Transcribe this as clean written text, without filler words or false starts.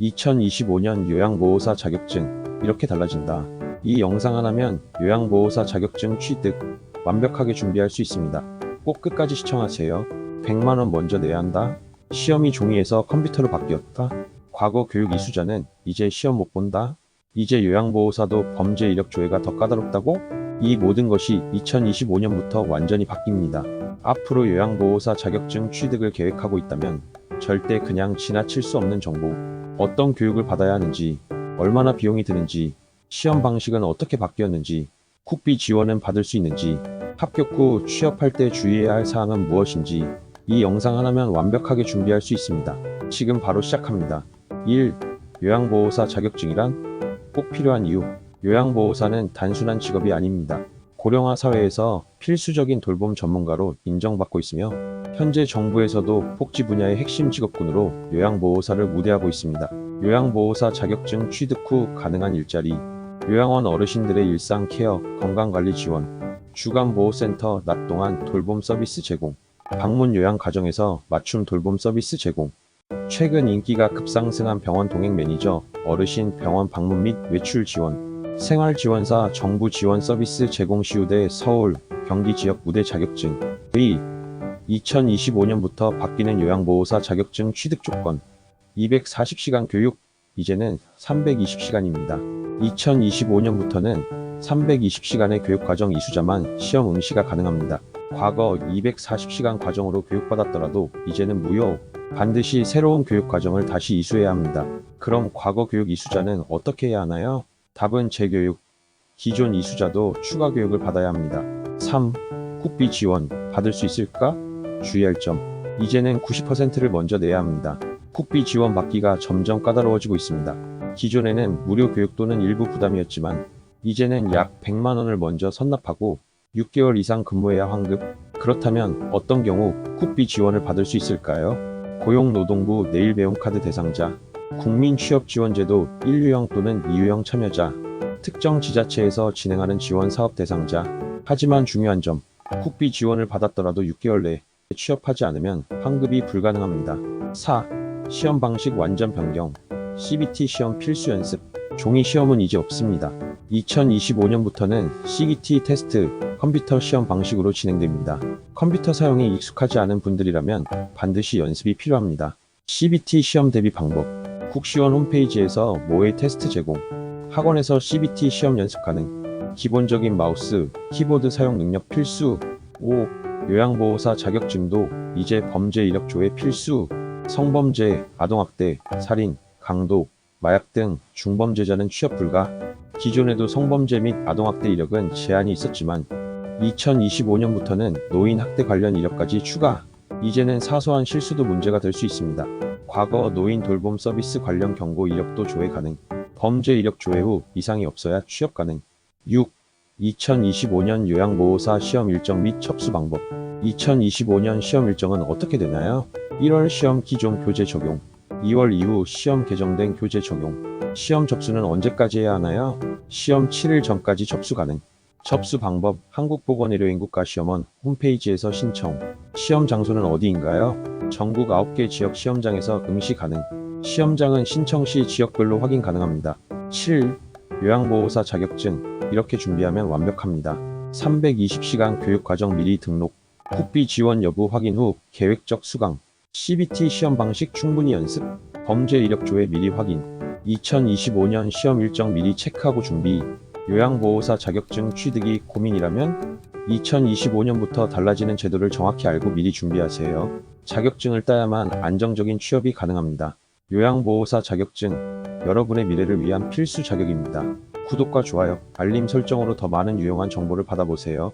2025년 요양보호사 자격증 이렇게 달라진다. 이 영상 하나면 요양보호사 자격증 취득 완벽하게 준비할 수 있습니다. 꼭 끝까지 시청하세요. 100만원 먼저 내야 한다. 시험이 종이에서 컴퓨터로 바뀌었다. 과거 교육 이수자는 이제 시험 못 본다. 이제 요양보호사도 범죄 이력 조회가 더 까다롭다고? 이 모든 것이 2025년부터 완전히 바뀝니다. 앞으로 요양보호사 자격증 취득을 계획하고 있다면 절대 그냥 지나칠 수 없는 정보, 어떤 교육을 받아야 하는지, 얼마나 비용이 드는지, 시험 방식은 어떻게 바뀌었는지, 국비 지원은 받을 수 있는지, 합격 후 취업할 때 주의해야 할 사항은 무엇인지 이 영상 하나면 완벽하게 준비할 수 있습니다. 지금 바로 시작합니다. 1. 요양보호사 자격증이란? 꼭 필요한 이유. 요양보호사는 단순한 직업이 아닙니다. 고령화 사회에서 필수적인 돌봄 전문가로 인정받고 있으며 현재 정부에서도 복지 분야의 핵심 직업군으로 요양보호사를 우대하고 있습니다. 요양보호사 자격증 취득 후 가능한 일자리, 요양원 어르신들의 일상 케어, 건강관리 지원, 주간보호센터 낮 동안 돌봄 서비스 제공, 방문 요양 가정에서 맞춤 돌봄 서비스 제공, 최근 인기가 급상승한 병원 동행 매니저, 어르신 병원 방문 및 외출 지원, 생활지원사 정부 지원 서비스 제공 시우대 서울, 경기 지역 우대 자격증. 2025년부터 바뀌는 요양보호사 자격증 취득 조건. 240시간 교육, 이제는 320시간입니다. 2025년부터는 320시간의 교육과정 이수자만 시험 응시가 가능합니다. 과거 240시간 과정으로 교육받았더라도 이제는 무효. 반드시 새로운 교육과정을 다시 이수해야 합니다. 그럼 과거 교육 이수자는 어떻게 해야 하나요? 답은 재교육. 기존 이수자도 추가 교육을 받아야 합니다. 3. 국비 지원 받을 수 있을까? 주의할 점. 이제는 90%를 먼저 내야 합니다. 국비 지원 받기가 점점 까다로워지고 있습니다. 기존에는 무료 교육 또는 일부 부담이었지만 이제는 약 100만원을 먼저 선납하고 6개월 이상 근무해야 환급. 그렇다면 어떤 경우 국비 지원을 받을 수 있을까요? 고용노동부 내일배움카드 대상자, 국민취업지원제도 1유형 또는 2유형 참여자, 특정 지자체에서 진행하는 지원사업 대상자. 하지만 중요한 점, 국비 지원을 받았더라도 6개월 내에 취업하지 않으면 환급이 불가능합니다. 4. 시험 방식 완전 변경. CBT 시험 필수 연습. 종이 시험은 이제 없습니다. 2025년부터는 CBT 테스트, 컴퓨터 시험 방식으로 진행됩니다. 컴퓨터 사용이 익숙하지 않은 분들이라면 반드시 연습이 필요합니다. CBT 시험 대비 방법. 국시원 홈페이지에서 모의 테스트 제공. 학원에서 CBT 시험 연습 가능. 기본적인 마우스, 키보드 사용 능력 필수. 5. 요양보호사 자격증도 이제 범죄 이력 조회 필수. 성범죄, 아동학대, 살인, 강도, 마약 등 중범죄자는 취업 불가. 기존에도 성범죄 및 아동학대 이력은 제한이 있었지만 2025년부터는 노인 학대 관련 이력까지 추가. 이제는 사소한 실수도 문제가 될 수 있습니다. 과거 노인 돌봄 서비스 관련 경고 이력도 조회 가능. 범죄 이력 조회 후 이상이 없어야 취업 가능. 6. 2025년 요양보호사 시험 일정 및 접수 방법. 2025년 시험 일정은 어떻게 되나요? 1월 시험 기존 교재 적용. 2월 이후 시험 개정된 교재 적용. 시험 접수는 언제까지 해야 하나요? 시험 7일 전까지 접수 가능. 접수 방법. 한국보건의료인국가시험원 홈페이지에서 신청. 시험 장소는 어디인가요? 전국 9개 지역 시험장에서 응시 가능. 시험장은 신청 시 지역별로 확인 가능합니다. 7. 요양보호사 자격증. 이렇게 준비하면 완벽합니다. 320시간 교육과정 미리 등록. 국비 지원 여부 확인 후 계획적 수강. CBT 시험 방식 충분히 연습. 범죄 이력 조회 미리 확인. 2025년 시험 일정 미리 체크하고 준비. 요양보호사 자격증 취득이 고민이라면 2025년부터 달라지는 제도를 정확히 알고 미리 준비하세요. 자격증을 따야만 안정적인 취업이 가능합니다. 요양보호사 자격증, 여러분의 미래를 위한 필수 자격입니다. 구독과 좋아요, 알림 설정으로 더 많은 유용한 정보를 받아보세요.